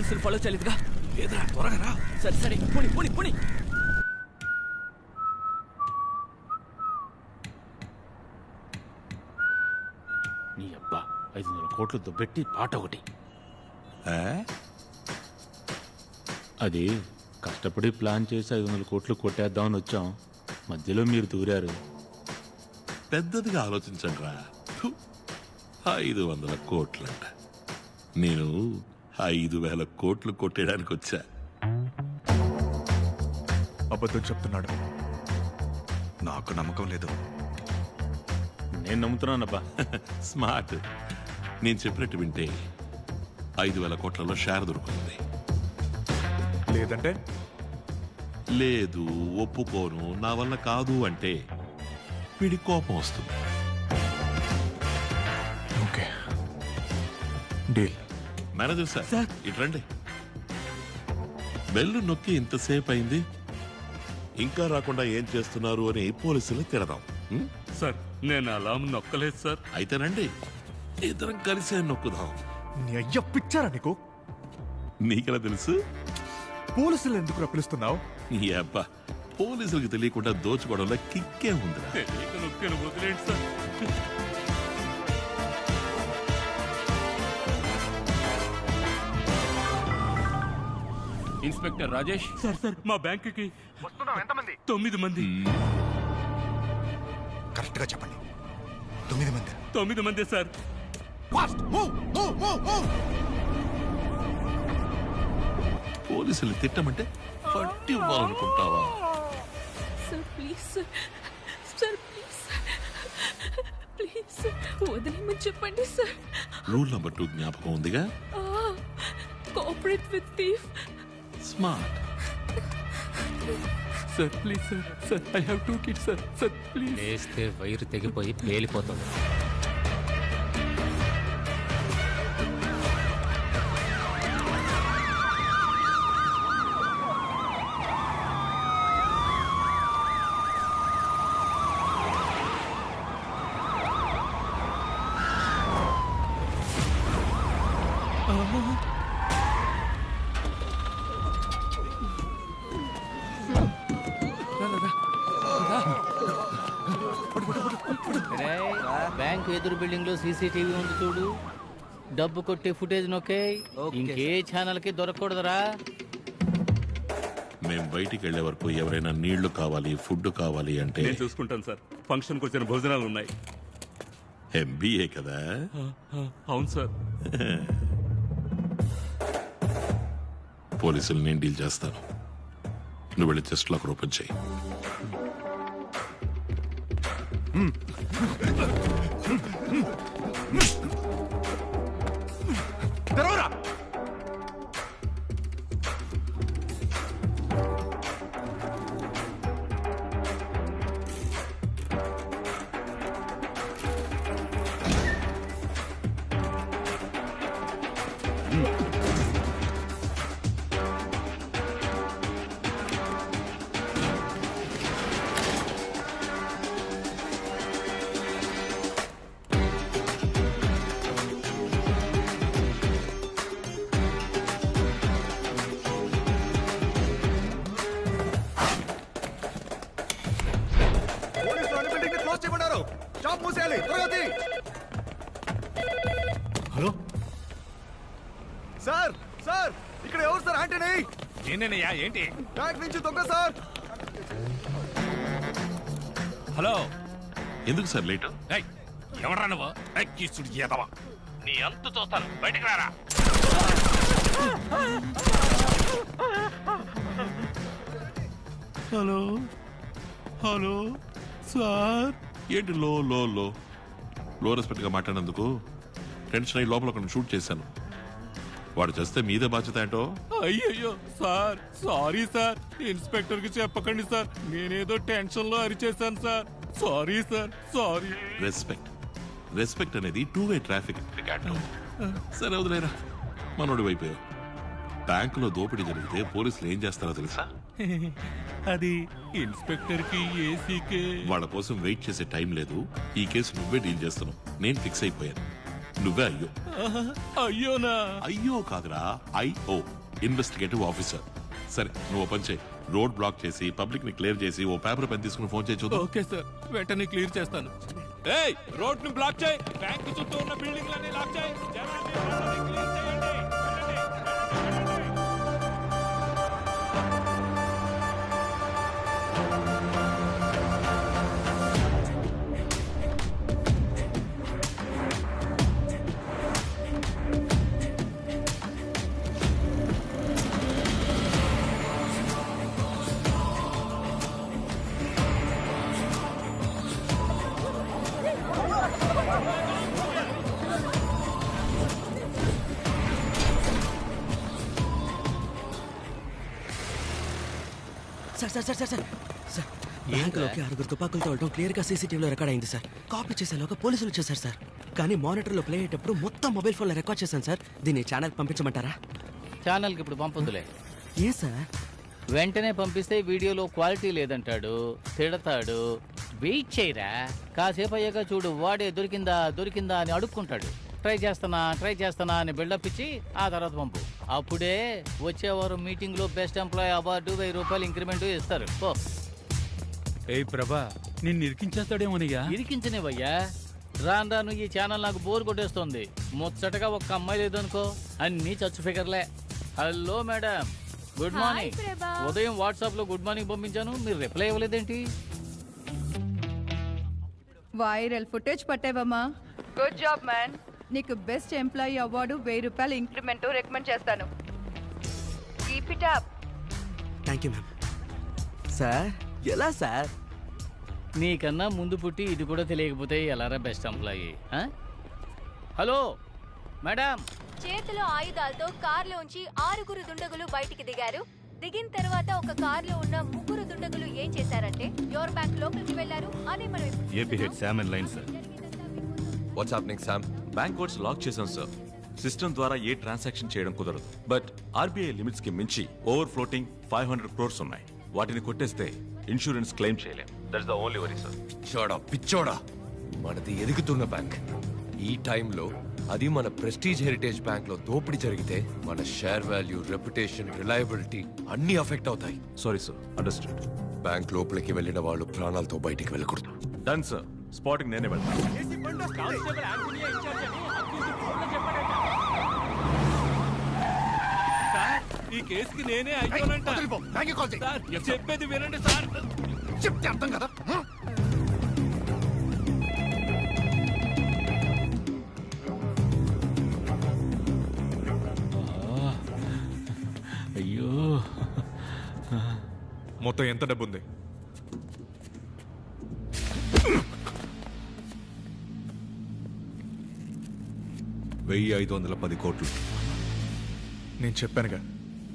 పోలీసులు ఫాలో చేయలేదుగా. లేదురా, త్వరగా రా. సరే సరే, పోనీ పోనీ పోనీ. నీ అబ్బా 500 కోట్లు దుబ్బెట్టి పాట ఒకటి. ఏ? అది కష్టపడి ప్లాన్ చేసి 500 కోట్లు కొట్టేద్దామని వచ్చాం. మధ్యలో మీరు దూరారు. పెద్దదిగా ఆలోచించండి రా. 500 కోట్లంట. నేను 5,000 కోట్లు కొట్టేయడానికి వచ్చా. అబద్ధం చెప్తున్నాడు. నాకు నమ్మకం లేదు. నేను నమ్ముతున్నానబ్బా. స్మార్ట్. నేను చెప్పినట్టు వింటే 5,000 కోట్లలో షేర్ దొరుకుతుంది. లేదంటే లేదు, ఒప్పుకోను, నా వల్ల కాదు అంటే వీడి కోపం వస్తుంది. Okay, deal. మేనేజర్ సార్, ఇటు రండి. బెల్లు నొక్కి ఇంతసేపు అయింది, ఇంకా రాకుండా ఏం చేస్తున్నారు అని పోలీసులు తిడదాం. సార్ నేను అలా నొక్కలేదు సార్. అయితే రండి, ఇద్దరం కలిసే నొక్కుదాం. నీ అయ్య పిచ్చారా నీకు? నీకెలా తెలుసు? పోలీసులు ఎందుకు పిలుస్తున్నావు? ఈ అబ్బా, పోలీసులకు తెలియకుండా దోచుకోవడంలో కిక్కే ఉందిరా. తెలియక నొక్కాను, వదిలేండి sir. Inspector Rajesh. Sir sir మా బ్యాంకుకి 9 మంది. కరెక్ట్ గా చెప్పండి. 9 మంది. 9 మంది సార్. పోలీసులు తిట్టమంటే పట్టి ఇవ్వాలనుకుంటావా? Sir please sir, sir please please వదిలేమని చెప్పండి సార్. రూల్ నంబర్ 2 జ్ఞాపకం ఉందిగా? Cooperate with thief. Smart. Sir please sir. Sir I have 2 kids sir. Sir please. లేస్తే వైరు తెగిపోయి పేలిపోతుంది. బ్యాంక్ ఎదురు బిల్డింగ్ లో సీసీటీవీ ఉంది చూడు. డబ్బు కొట్టే ఫుటేజ్ నొక్కే. ఇంకే ఛానల్ కి దొరకకూడదురా. మేం బయటికి వెళ్లే వరకు ఎవరైనా నీళ్లు కావాలి, ఫుడ్ కావాలి అంటే నేను చూసుకుంటాను సార్. ఫంక్షన్ కు వచ్చిన భోజనాలు ఉన్నాయి. ఎంబీఏ కదా? అవును సార్. పోలీసులు నేను డీల్ చేస్తాను. నువ్వు వెళ్ళి చెస్ట్ లాక్ ఓపెన్ చేయి. తెరవరా. హలో సార్, సార్ ఇక్కడ ఎవరు సార్? ఆంటనీ. నేనేనయ్యా. ఏంటి? బ్యాంక్ నుంచి దొంగ సార్. హలో. ఎందుకు సార్ లేటు? ఎవరా నువ్వు? కీసుడు ఎదవా. నీ అంతు చూస్తాను. బయటికి రారా. Hello hello sir. ఏంటి లో లో లో లో రెస్పెక్ట్ గా మాట్లాడినందుకు టెన్షన్ అయ్యి లోపల ఒకరిని షూట్ చేశాను. వాడు చేస్తే మీదే బాధ్యత ఏంటో. అయ్యయ్యో సార్, సారీ సార్. ఇన్స్పెక్టర్ కి చెప్పకండి సార్. నేనేదో టెన్షన్ లో అరిచేశాను sir. Sorry sir, sorry. Respect respect అనేది 2-way ట్రాఫిక్. సరే వదిలేరా, మనోడి వైపు. బ్యాంకులో దోపిడీ జరిగితే పోలీసులు ఏం చేస్తారో తెలుసా? అది ఇన్స్పెక్టర్ కి ఏసీకే. వాళ్ళ కోసం వెయిట్ చేసే టైం లేదు. ఈ కేసు నువ్వే డీల్ చేస్తున్నావు. నేను ఫిక్స్ అయిపోయాను. నువ్వే అయ్యో. అయ్యోనా? అయ్యో కాదురా, ఐఓ, ఇన్వెస్టిగేటివ్ ఆఫీసర్. సరే నువ్వు ఓపెన్ చేయి. రోడ్ బ్లాక్ చేసి పబ్లిక్ ని క్లియర్ చేసి ఓ పేపర్ పెన్ తీసుకుని ఫోన్ చేయి చూద్దాం. ఓకే సార్, వెంటనే క్లియర్ చేస్తాను. ఏయ్, రోడ్ ని బ్లాక్ చేయి. బ్యాంక్ చుట్టూ ఉన్న బిల్డింగ్లన్నీ లాక్ చేయి. జనాన్ని రోడ్లని క్లియర్ చేయండి. వెళ్ళండి, వెళ్ళండి. సార్ బ్యాంకులోకి 6 తుపాకులతో వెళ్ళడం క్లియర్ గా సీసీటీవీలో రికార్డ్ అయింది సార్. కాపీ చేసేలోగా పోలీసులు వచ్చేసారు సార్. కానీ మానిటర్ లో ప్లే అయ్యేటప్పుడు మొత్తం మొబైల్ ఫోన్ లో రికార్డ్ చేశాను సార్. దీన్ని ఛానల్ పంపించమంటారా? ఛానల్కి ఇప్పుడు పంపొద్దులే. ఏ సార్? వెంటనే పంపిస్తే వీడియోలో క్వాలిటీ లేదంటాడు, తిడతాడు. వెయిట్ చేయరా, కాసేపు అయ్యాక చూడు వాడే దొరికిందా దొరికిందా అని అడుక్కుంటాడు. ట్రై చేస్తానా అని బిల్డప్ ఇచ్చి ఆ తర్వాత పంపు. అప్పుడే వచ్చేవారు మీటింగ్ లో బెస్ట్ ఎంప్లాయీ అవార్డు 1000 రూపాయలు ఇంక్రిమెంట్ ఇస్తారు. ఓ ఏయ్ ప్రభా, నిన్ను ఇరికించేస్తాడేమోనయ్యా. ఇరికించనివయ్యా, రాను రాను ఈ ఛానల్ నాకు బోర్ కొట్టేస్తుంది. ముచ్చటగా ఒక్క అమ్మాయి లేదనుకో, అన్ని చచ్చు ఫిగర్లే. Hello madam, good morning. ఉదయం వాట్సాప్ లో గుడ్ మార్నింగ్ పంపించాను, మీరు రిప్లై ఇవ్వలేదేంటి? వైరల్ ఫుటేజ్ పట్టావమ్మా. Good job man. నీకు బెస్ట్ ఎంప్లాయీ అవార్డు 1000 రూపాయలు ఇంక్రిమెంట్ రికమెండ్ చేస్తాను. Keep it up. Thank you ma'am. Sir ఎలా సార్? నీకన్నా ముందు పుట్టి ఇది కూడా తెలియకపోతే ఎలారా బెస్ట్ ఎంప్లాయీ? Hello madam. చేతిలో ఆయుధాలతో కార్లోంచి 6 దుండగులు బయటికి దిగారు. దిగిన తర్వాత ఒక కార్లో ఉన్న 3 దుండగులు ఏం చేశారంటే యోర్ బ్యాంక్ లోపలికి వెళ్లారు అని మనం AP head Sam and line sir. What's happening Sam? Bank codes lock చేశాం సార్. సిస్టమ్ ద్వారా ఏ ట్రాన్సాక్షన్ చేయడం కుదరదు. బట్ ఆర్బీఐ లిమిట్స్ కి మించి ఓవర్ ఫ్లోటింగ్ 500 crores ఉన్నాయి. వాటిని కొట్టేస్తే ఇన్సూరెన్స్ క్లెయిమ్ చేయలేం. That's the only worry sir. పిచ్చోడా, మనది ఎదుగుతున్న బ్యాంక్. ఈ టైంలో అది మన ప్రెస్టీజ్ హెరిటేజ్ బ్యాంక్ లో దోపిడీ జరిగితే మన షేర్ వాల్యూ, రెప్యుటేషన్, రిలయబిలిటీ అన్ని అఫెక్ట్ అవుతాయి. Sorry sir, understood. బ్యాంక్ లోపలికి వెళ్ళిన వాళ్ళు ప్రాణాలతో బయటికి వెళ్ళకూడదు. డన్ సార్, స్పాటింగ్ నేనే వెళ్తాను. ఈ కేసుకి నేనే అయ్యోనంట. సార్, చెప్పేది వినండి సార్. చెప్తే అర్థం కదా. అయ్యో, మొత్తం ఎంత డబ్బు ఉంది? 1510 కోట్లు. నేను చెప్పానుగా,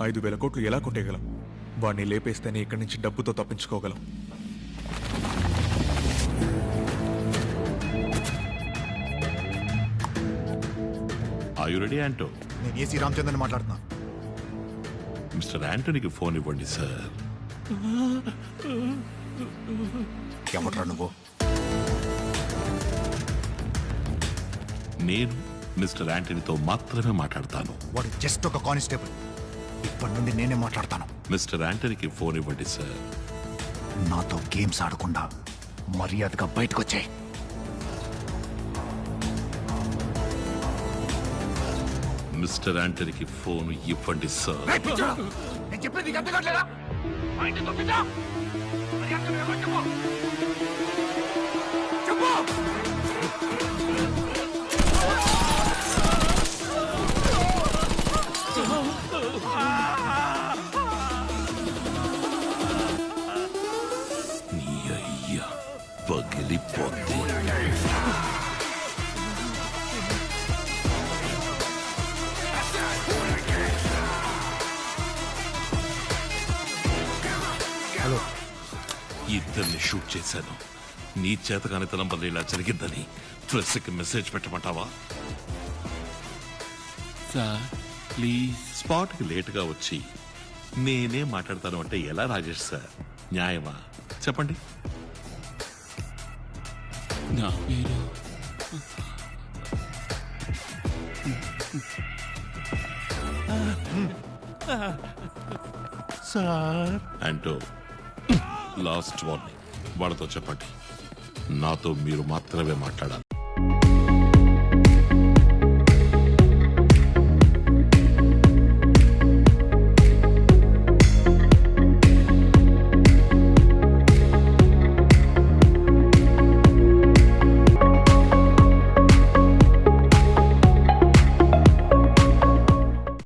5000 కోట్లు ఎలా కొట్టేయగలం? వాడిని లేపేస్తేనే ఇక్కడి నుంచి డబ్బుతో తప్పించుకోగలం. Are you ready, Anto? నేను ఏసీ రామచంద్రని మాట్లాడుతున్నా. మిస్టర్ యాంటోనీకి ఫోన్ ఇవ్వండి సార్. ఎవట్రా నువ్వు? నేను మిస్టర్ యాంటనీతో మాత్రమే మాట్లాడతాను. వాడు జస్ట్ ఒక కానిస్టేబుల్. ఇప్పటి నుండి నేనే మాట్లాడతాను. మిస్టర్ యాంటనీకి ఫోన్ ఇవ్వండి సార్. నాతో గేమ్స్ ఆడకుండా మర్యాదగా బయటకు వచ్చాయి. మిస్టర్ యాంటనీకి ఫోన్ ఇవ్వండి సార్. నేను చెప్పేది నీకు అర్థం కావట్లేదా? నీ అయ్యా పగిలిపోతే ఇద్దరిని షూట్ చేశాను. నీ చేతకానితనం వల్ల ఇలా జరిగిందని ప్రెస్కి మెసేజ్ పెట్టమంటావా? Sir please. స్పాట్కి లేటుగా వచ్చి నేనే మాట్లాడతాను అంటే ఎలా రాజేష్ సార్? న్యాయమా చెప్పండి? నా పేరు సార్ అంటూ లాస్ట్ వార్నింగ్ వాళ్ళతో చెప్పండి నాతో మీరు మాత్రమే మాట్లాడాలి